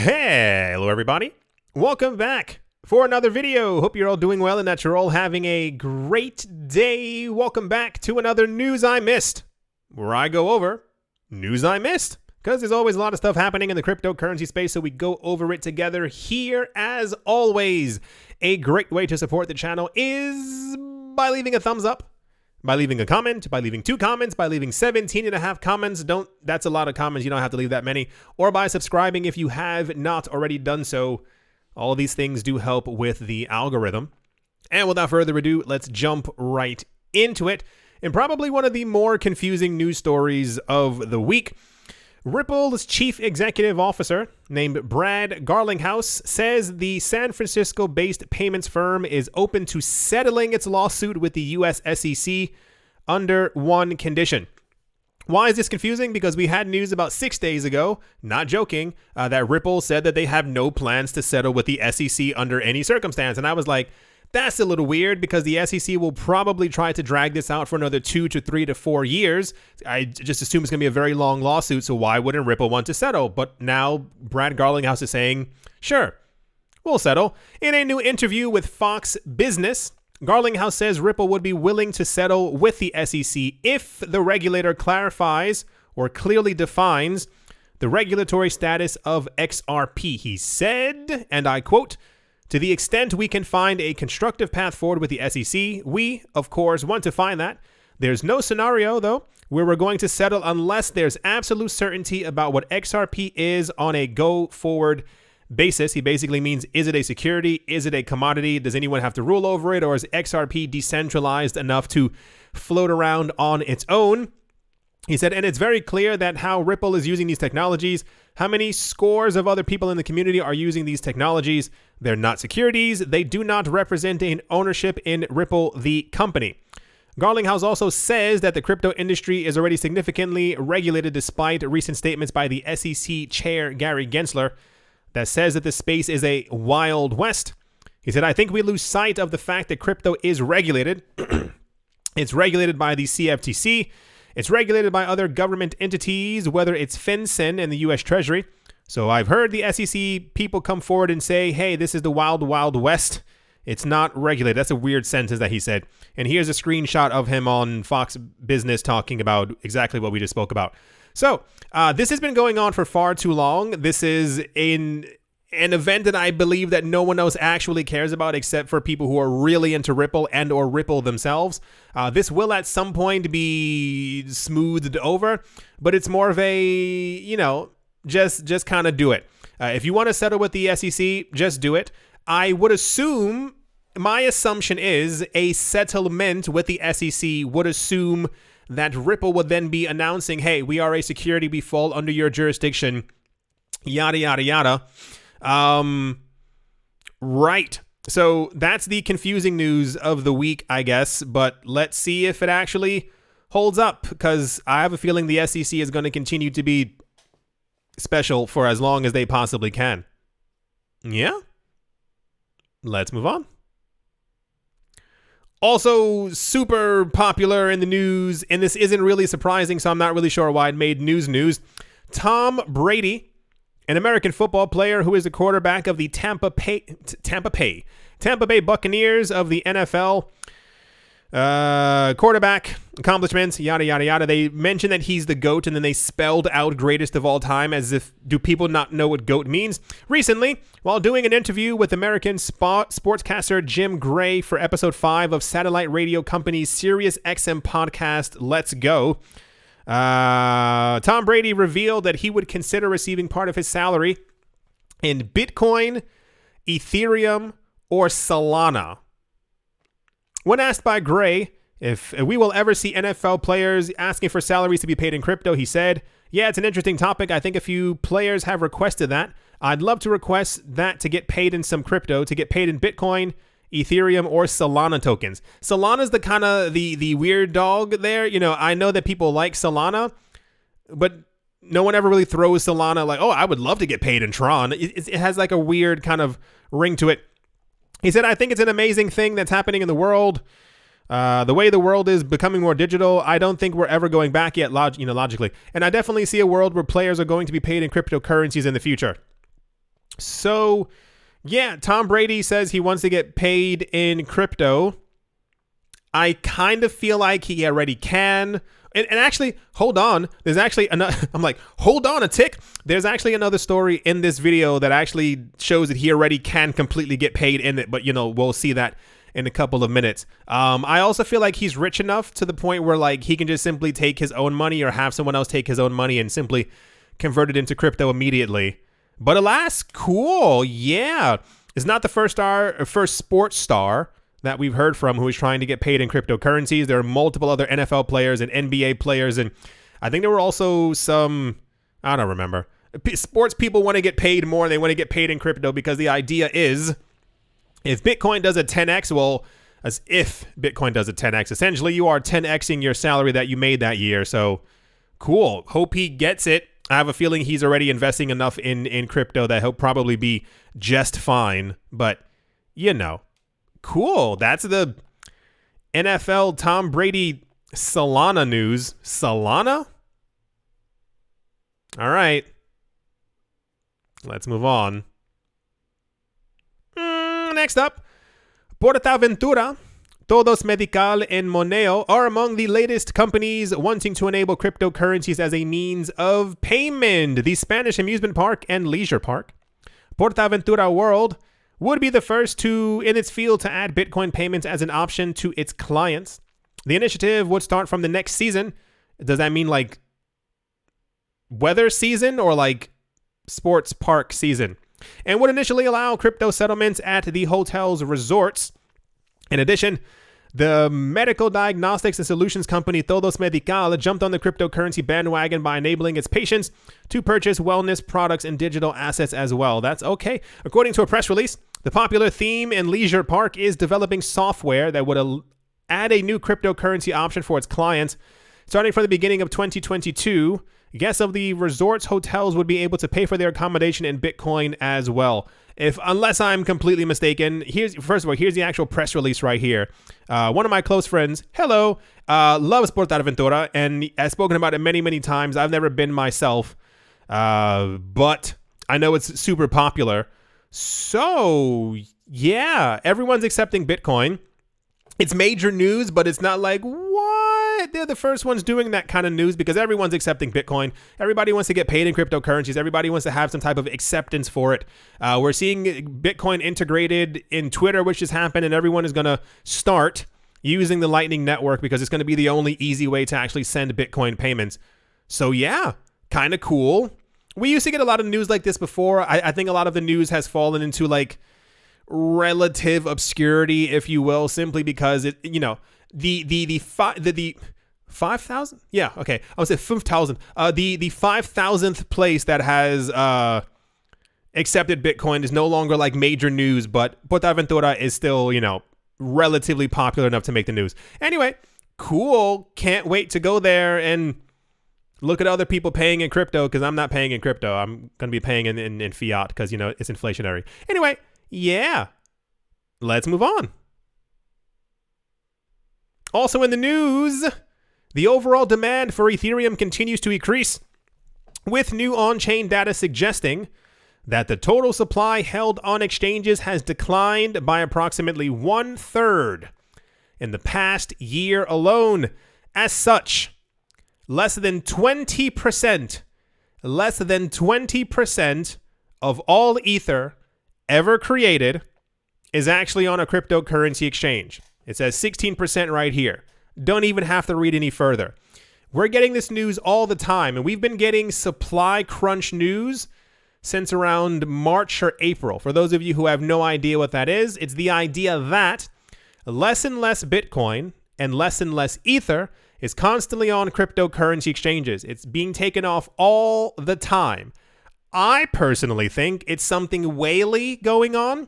Hello everybody, welcome back for another video. Hope you're all doing well and that you're all having a great day. Welcome back to another News I Missed, where I go over news I missed, because there's always a lot of stuff happening in the cryptocurrency space, so we go over it together here. As always, a great way to support the channel is by leaving a thumbs up, by leaving a comment, by leaving 2 comments, by leaving 17.5 comments. That's a lot of comments. You don't have to leave that many. Or by subscribing if you have not already done so. All of these things do help with the algorithm. And without further ado, let's jump right into it. And probably one of the more confusing news stories of the week. Ripple's chief executive officer, named Brad Garlinghouse, says the San Francisco-based payments firm is open to settling its lawsuit with the U.S. SEC under one condition. Why is this confusing? Because we had news about 6 days ago, not joking, that Ripple said that they have no plans to settle with the SEC under any circumstance. And I was like, that's a little weird, because the SEC will probably try to drag this out for another 2 to 3 to 4 years. I just assume it's going to be a very long lawsuit, so why wouldn't Ripple want to settle? But now Brad Garlinghouse is saying, sure, we'll settle. In a new interview with Fox Business, Garlinghouse says Ripple would be willing to settle with the SEC if the regulator clarifies or clearly defines the regulatory status of XRP. He said, and I quote, "To the extent we can find a constructive path forward with the SEC, we, of course, want to find that. There's no scenario, though, where we're going to settle unless there's absolute certainty about what XRP is on a go-forward basis." He basically means, is it a security? Is it a commodity? Does anyone have to rule over it? Or is XRP decentralized enough to float around on its own? He said, and it's very clear that how Ripple is using these technologies, how many scores of other people in the community are using these technologies. They're not securities. They do not represent an ownership in Ripple, the company. Garlinghouse also says that the crypto industry is already significantly regulated despite recent statements by the SEC chair, Gary Gensler, that says that the space is a wild west. He said, I think we lose sight of the fact that crypto is regulated. It's regulated by the CFTC. It's regulated by other government entities, whether it's FinCEN and the U.S. Treasury. So I've heard the SEC people come forward and say, hey, this is the wild, wild west. It's not regulated. That's a weird sentence that he said. And here's a screenshot of him on Fox Business talking about exactly what we just spoke about. So this has been going on for far too long. This is an event that I believe that no one else actually cares about except for people who are really into Ripple and or Ripple themselves. This will at some point be smoothed over, but it's more of a, just kind of do it. If you want to settle with the SEC, just do it. I would assume, my assumption is a settlement with the SEC would assume that Ripple would then be announcing, hey, we are a security, we fall under your jurisdiction, yada, yada, yada. Right. So that's the confusing news of the week, I guess. But let's see if it actually holds up, because I have a feeling the SEC is going to continue to be special for as long as they possibly can. Yeah. Let's move on. Also super popular in the news, and this isn't really surprising, so I'm not really sure why it made news. Tom Brady, an American football player who is the quarterback of the Tampa Bay Buccaneers of the NFL. Quarterback accomplishments, yada, yada, yada. They mentioned that he's the GOAT, and then they spelled out greatest of all time as if, do people not know what GOAT means? Recently, while doing an interview with American sportscaster Jim Gray for episode 5 of satellite radio company Sirius XM podcast Let's Go, Tom Brady revealed that he would consider receiving part of his salary in Bitcoin, Ethereum, or Solana. When asked by Gray if we will ever see NFL players asking for salaries to be paid in crypto, he said, yeah, it's an interesting topic. I think a few players have requested that. I'd love to request that to get paid in some crypto, to get paid in Bitcoin, Ethereum, or Solana tokens. Solana's the kind of the weird dog there. I know that people like Solana, but no one ever really throws Solana like, oh, I would love to get paid in Tron. It has like a weird kind of ring to it. He said, I think it's an amazing thing that's happening in the world. The way the world is becoming more digital, I don't think we're ever going back yet, logically. And I definitely see a world where players are going to be paid in cryptocurrencies in the future. So, yeah, Tom Brady says he wants to get paid in crypto. I kind of feel like he already can. And actually, hold on. There's actually another. I'm like, hold on a tick. There's actually another story in this video that actually shows that he already can completely get paid in it. But, we'll see that in a couple of minutes. I also feel like he's rich enough to the point where, like, he can just simply take his own money or have someone else take his own money and simply convert it into crypto immediately. But alas, cool. Yeah. It's not the first sports star that we've heard from who is trying to get paid in cryptocurrencies. There are multiple other NFL players and NBA players. And I think there were also some, I don't remember. Sports people want to get paid more. They want to get paid in crypto because the idea is if Bitcoin does a 10x, well, as if Bitcoin does a 10x, essentially you are 10xing your salary that you made that year. So cool. Hope he gets it. I have a feeling he's already investing enough in crypto that he'll probably be just fine. But, cool. That's the NFL Tom Brady Solana news. Solana? All right. Let's move on. Next up, PortAventura, Todos Medical, and Moneo are among the latest companies wanting to enable cryptocurrencies as a means of payment. The Spanish amusement park and leisure park, PortAventura World, would be the first in its field to add Bitcoin payments as an option to its clients. The initiative would start from the next season. Does that mean like weather season or like sports park season? And would initially allow crypto settlements at the hotel's resorts. In addition, the medical diagnostics and solutions company Todos Medical jumped on the cryptocurrency bandwagon by enabling its patients to purchase wellness products and digital assets as well. That's okay. According to a press release, the popular theme and leisure park is developing software that would add a new cryptocurrency option for its clients. Starting from the beginning of 2022, guests of the resorts hotels would be able to pay for their accommodation in Bitcoin as well. Unless I'm completely mistaken, here's the actual press release right here. One of my close friends, loves PortAventura, and has spoken about it many, many times. I've never been myself, but I know it's super popular. So, yeah, everyone's accepting Bitcoin. It's major news, but it's not like, what? They're the first ones doing that kind of news because everyone's accepting Bitcoin. Everybody wants to get paid in cryptocurrencies. Everybody wants to have some type of acceptance for it. We're seeing Bitcoin integrated in Twitter, which has happened, and everyone is going to start using the Lightning Network because it's going to be the only easy way to actually send Bitcoin payments. So yeah, kind of cool. We used to get a lot of news like this before. I think a lot of the news has fallen into like relative obscurity, if you will, simply because it, the 5,000? Yeah, okay. I would say 5,000. The 5,000th place that has accepted Bitcoin is no longer like major news, but PortAventura is still, relatively popular enough to make the news. Anyway, cool. Can't wait to go there and look at other people paying in crypto because I'm not paying in crypto. I'm going to be paying in fiat because, it's inflationary. Anyway, yeah, let's move on. Also in the news, the overall demand for Ethereum continues to increase, with new on-chain data suggesting that the total supply held on exchanges has declined by approximately 1/3 in the past year alone. As such, less than 20% of all Ether ever created is actually on a cryptocurrency exchange. It says 16% right here. Don't even have to read any further. We're getting this news all the time, and we've been getting supply crunch news since around March or April. For those of you who have no idea what that is, it's the idea that less and less Bitcoin and less Ether is constantly on cryptocurrency exchanges. It's being taken off all the time. I personally think it's something whaley going on.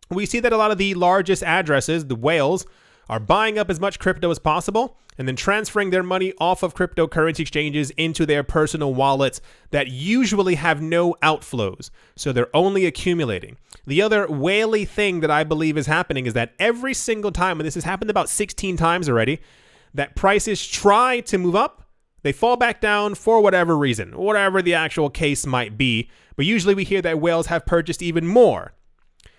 We see that a lot of the largest addresses, the whales, are buying up as much crypto as possible and then transferring their money off of cryptocurrency exchanges into their personal wallets that usually have no outflows. So they're only accumulating. The other whaley thing that I believe is happening is that every single time, and this has happened about 16 times already, that prices try to move up, They fall back down for whatever reason, whatever the actual case might be. But usually we hear that whales have purchased even more.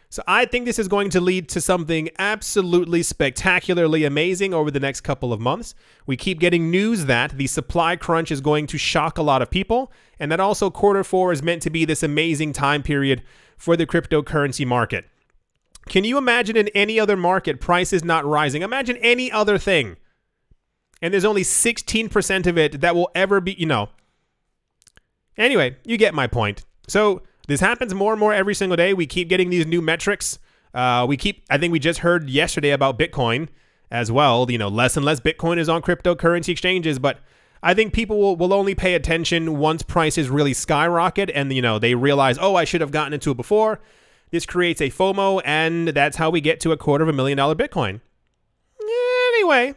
So I think this is going to lead to something absolutely spectacularly amazing over the next couple of months. We keep getting news that the supply crunch is going to shock a lot of people, and that also Q4 is meant to be this amazing time period for the cryptocurrency market. Can you imagine in any other market prices not rising? Imagine any other thing, and there's only 16% of it that will ever be, Anyway, you get my point. So this happens more and more every single day. We keep getting these new metrics. I think we just heard yesterday about Bitcoin as well. Less and less Bitcoin is on cryptocurrency exchanges, but I think people will only pay attention once prices really skyrocket and, they realize, oh, I should have gotten into it before. This creates a FOMO, and that's how we get to $250,000 Bitcoin. Anyway,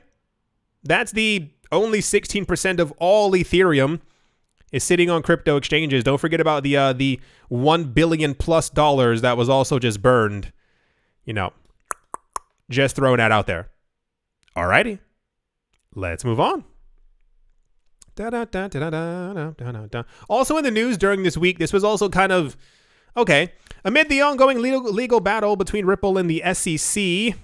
that's the only 16% of all Ethereum is sitting on crypto exchanges. Don't forget about the $1 billion plus that was also just burned. Just throwing that out there. Alrighty, let's move on. Also in the news during this week, this was also kind of okay. Amid the ongoing legal battle between Ripple and the SEC,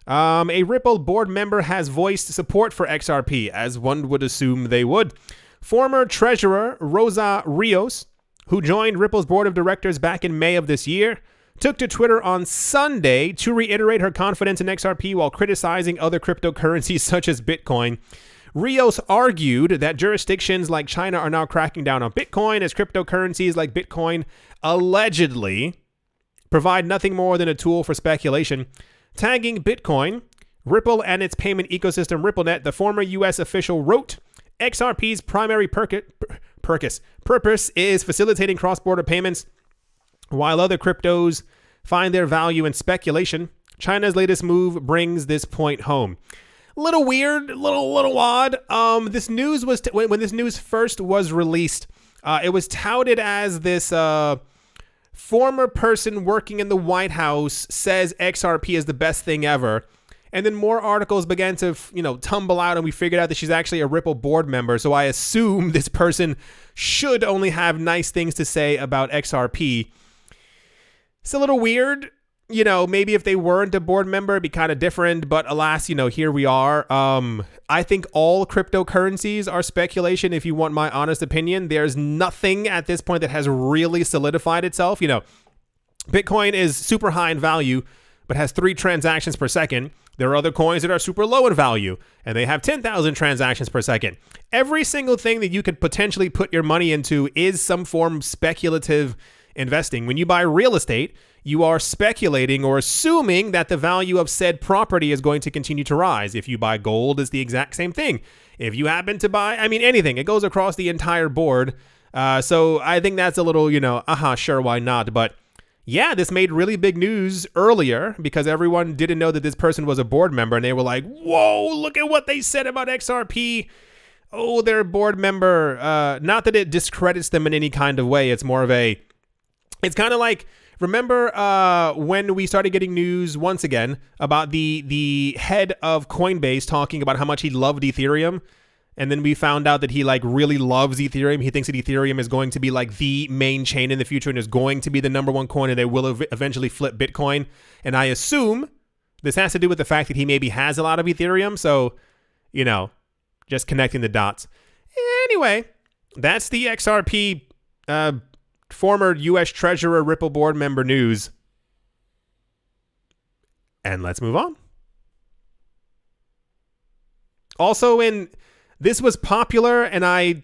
a Ripple board member has voiced support for XRP, as one would assume they would. Former treasurer Rosa Rios, who joined Ripple's board of directors back in May of this year, took to Twitter on Sunday to reiterate her confidence in XRP while criticizing other cryptocurrencies such as Bitcoin. Rios argued that jurisdictions like China are now cracking down on Bitcoin, as cryptocurrencies like Bitcoin allegedly provide nothing more than a tool for speculation. Tagging Bitcoin, Ripple and its payment ecosystem RippleNet, the former U.S. official wrote, XRP's primary purpose is facilitating cross-border payments, while other cryptos find their value in speculation. China's latest move brings this point home. A little weird, little odd. This news was when this news first was released, it was touted as this former person working in the White House says XRP is the best thing ever. And then more articles began to, tumble out, and we figured out that she's actually a Ripple board member. So I assume this person should only have nice things to say about XRP. It's a little weird. Maybe if they weren't a board member, it'd be kind of different. But alas, here we are. I think all cryptocurrencies are speculation, if you want my honest opinion. There's nothing at this point that has really solidified itself. Bitcoin is super high in value, but has 3 transactions per second. There are other coins that are super low in value, and they have 10,000 transactions per second. Every single thing that you could potentially put your money into is some form of speculative investing. When you buy real estate, you are speculating or assuming that the value of said property is going to continue to rise. If you buy gold, it's the exact same thing. If you happen to buy, anything, it goes across the entire board. So I think that's a little, sure, why not? But yeah, this made really big news earlier because everyone didn't know that this person was a board member, and they were like, whoa, look at what they said about XRP. Oh, they're a board member. Not that it discredits them in any kind of way. It's more of it's kind of like, remember when we started getting news once again about the head of Coinbase talking about how much he loved Ethereum? And then we found out that he really loves Ethereum. He thinks that Ethereum is going to be the main chain in the future and is going to be the number one coin, and they will eventually flip Bitcoin. And I assume this has to do with the fact that he maybe has a lot of Ethereum. So, just connecting the dots. Anyway, that's the XRP former U.S. Treasurer Ripple board member news. And let's move on. Also this was popular, and I'm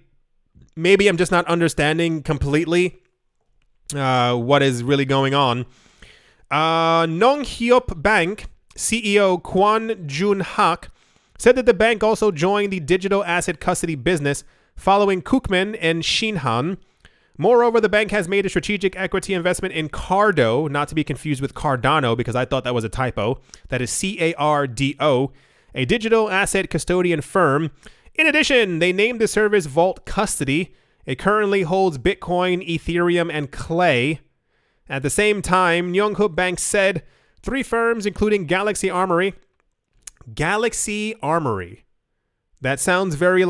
just not understanding completely what is really going on. NongHyup Bank CEO Kwon Jun-hak said that the bank also joined the digital asset custody business following Kookmin and Shinhan. Moreover, the bank has made a strategic equity investment in Cardo, not to be confused with Cardano, because I thought that was a typo. That is Cardo, a digital asset custodian firm. In addition, they named the service Vault Custody. It currently holds Bitcoin, Ethereum, and Clay. At the same time, NongHyup Bank said 3 firms, including Galaxy Armory. That sounds very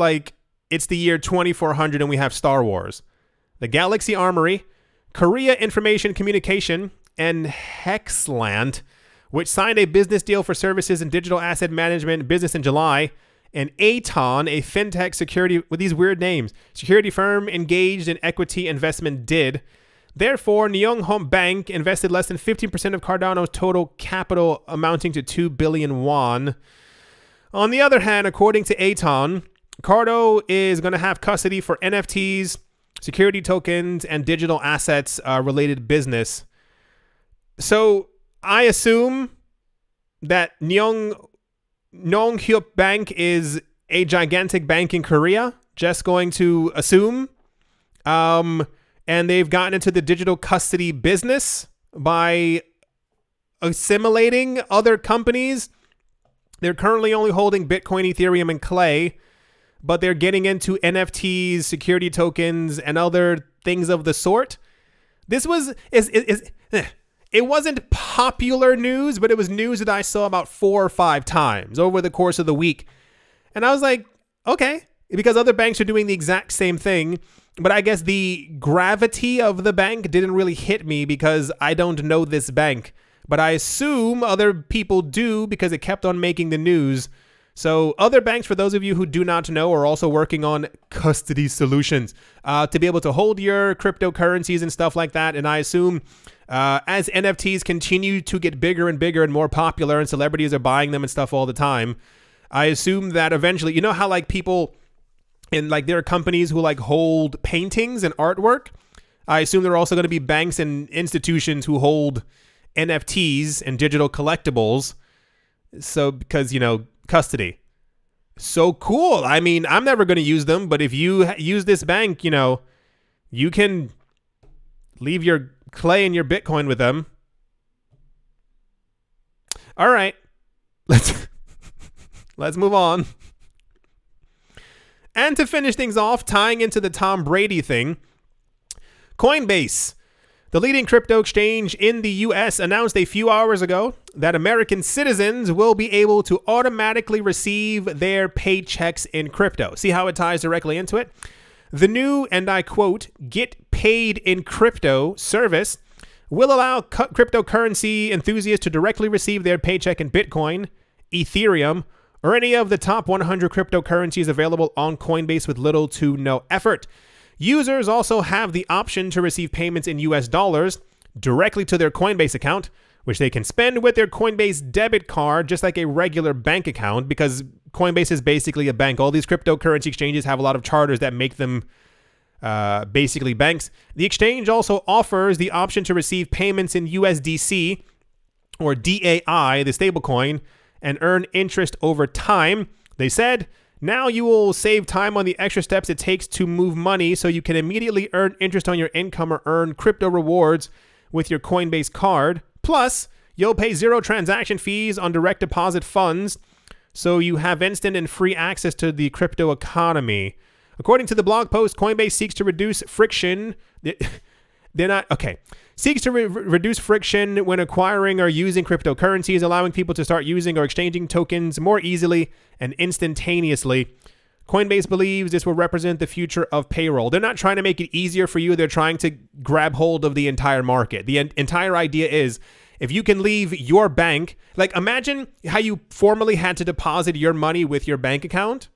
it's the year 2400 and we have Star Wars. The Galaxy Armory, Korea Information Communication, and Hexland, which signed a business deal for services in digital asset management business in July, and Aton, a fintech security with these weird names, security firm engaged in equity investment did. Therefore, NongHyup Bank invested less than 15% of Cardano's total capital, amounting to 2 billion won. On the other hand, according to Aton, Cardo is going to have custody for NFTs, security tokens, and digital assets related business. So I assume that NongHyup Bank is a gigantic bank in Korea. Just going to assume. And they've gotten into the digital custody business by assimilating other companies. They're currently only holding Bitcoin, Ethereum, and Clay, but they're getting into NFTs, security tokens, and other things of the sort. This was it wasn't popular news, but it was news that I saw about 4 or 5 times over the course of the week. And I was like, okay, because other banks are doing the exact same thing. But I guess the gravity of the bank didn't really hit me because I don't know this bank. But I assume other people do because it kept on making the news. So other banks, for those of you who do not know, are also working on custody solutions to be able to hold your cryptocurrencies and stuff like that. And I assume as NFTs continue to get bigger and bigger and more popular and celebrities are buying them and stuff all the time, I assume that eventually, you know how like people and like there are companies who like hold paintings and artwork. I assume there are also going to be banks and institutions who hold NFTs and digital collectibles. So because, you know, custody. So cool. I mean, I'm never going to use them, but if you use this bank, you know, you can leave your Clay and your Bitcoin with them. All right. Let's move on. And to finish things off, tying into the Tom Brady thing, Coinbase, the leading crypto exchange in the US, announced a few hours ago that American citizens will be able to automatically receive their paychecks in crypto. See how it ties directly into it? The new, and I quote, "get paid in crypto" service will allow cryptocurrency enthusiasts to directly receive their paycheck in Bitcoin, Ethereum, or any of the top 100 cryptocurrencies available on Coinbase with little to no effort. Users also have the option to receive payments in US dollars directly to their Coinbase account, which they can spend with their Coinbase debit card, just like a regular bank account, because Coinbase is basically a bank. All these cryptocurrency exchanges have a lot of charters that make them basically banks. The exchange also offers the option to receive payments in USDC or DAI, the stablecoin, and earn interest over time. They said, now you will save time on the extra steps it takes to move money, so you can immediately earn interest on your income or earn crypto rewards with your Coinbase card. Plus, you'll pay 0 transaction fees on direct deposit funds, so you have instant and free access to the crypto economy. According to the blog post, Coinbase seeks to reduce friction. Seeks to reduce friction when acquiring or using cryptocurrencies, allowing people to start using or exchanging tokens more easily and instantaneously. Coinbase believes this will represent the future of payroll. They're not trying to make it easier for you. They're trying to grab hold of the entire market. The entire idea is if you can leave your bank, like imagine how you formerly had to deposit your money with your bank account.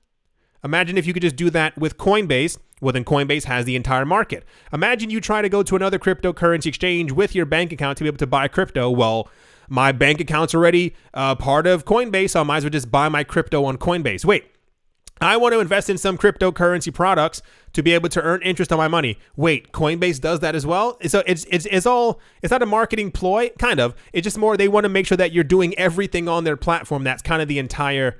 Imagine if you could just do that with Coinbase. Well, then Coinbase has the entire market. Imagine you try to go to another cryptocurrency exchange with your bank account to be able to buy crypto. Well, my bank account's already part of Coinbase, so I might as well just buy my crypto on Coinbase. Wait, I want to invest in some cryptocurrency products to be able to earn interest on my money. Wait, Coinbase does that as well? So it's not a marketing ploy, kind of. It's just more they want to make sure that you're doing everything on their platform. That's kind of the entire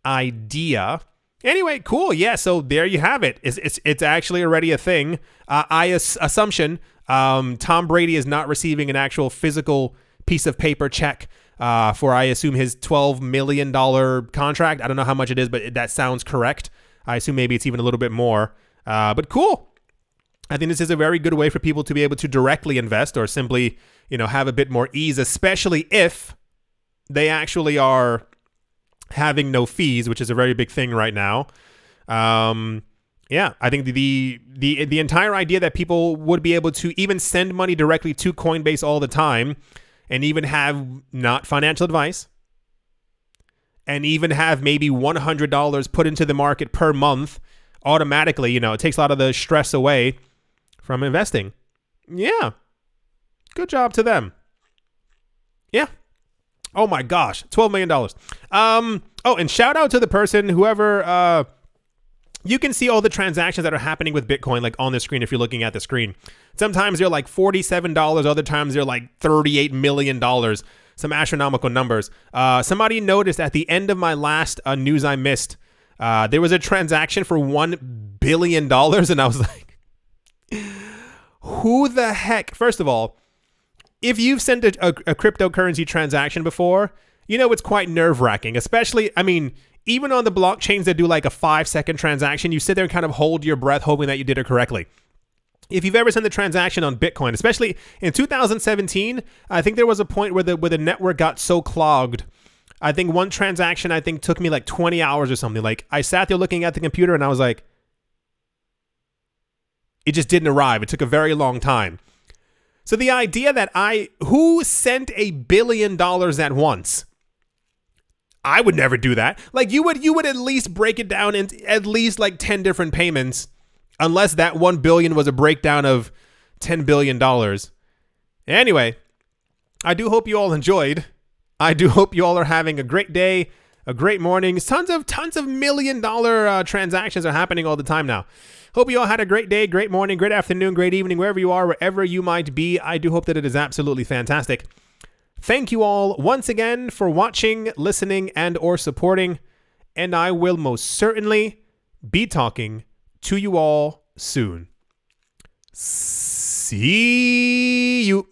idea. Anyway, cool. Yeah, so there you have it. It's actually already a thing. Assumption, Tom Brady is not receiving an actual physical piece of paper check for, I assume, his $12 million contract. I don't know how much it is, but that sounds correct. I assume maybe it's even a little bit more. But cool. I think this is a very good way for people to be able to directly invest or simply, have a bit more ease, especially if they actually are having no fees, which is a very big thing right now. Yeah, I think the entire idea that people would be able to even send money directly to Coinbase all the time and even have not financial advice and even have maybe $100 put into the market per month automatically, it takes a lot of the stress away from investing. Yeah. Good job to them. Yeah. Oh my gosh, $12 million. Oh, and shout out to the person, whoever, you can see all the transactions that are happening with Bitcoin, like on the screen if you're looking at the screen. Sometimes they're like $47, other times they're like $38 million, some astronomical numbers. Somebody noticed at the end of my last news I missed, there was a transaction for $1 billion, and I was like, who the heck? First of all, if you've sent a cryptocurrency transaction before, it's quite nerve-wracking, especially, even on the blockchains that do like a 5-second transaction, you sit there and kind of hold your breath hoping that you did it correctly. If you've ever sent the transaction on Bitcoin, especially in 2017, I think there was a point where the network got so clogged. I think one transaction took me like 20 hours or something. Like I sat there looking at the computer and I was like, it just didn't arrive. It took a very long time. So the idea that who sent $1 billion at once? I would never do that. Like you would at least break it down into at least like 10 different payments, unless that 1 billion was a breakdown of $10 billion. Anyway, I do hope you all enjoyed. I do hope you all are having a great day, a great morning. Tons of $1 million transactions are happening all the time now. Hope you all had a great day, great morning, great afternoon, great evening, wherever you are, wherever you might be. I do hope that it is absolutely fantastic. Thank you all once again for watching, listening, and or supporting. And I will most certainly be talking to you all soon. See you.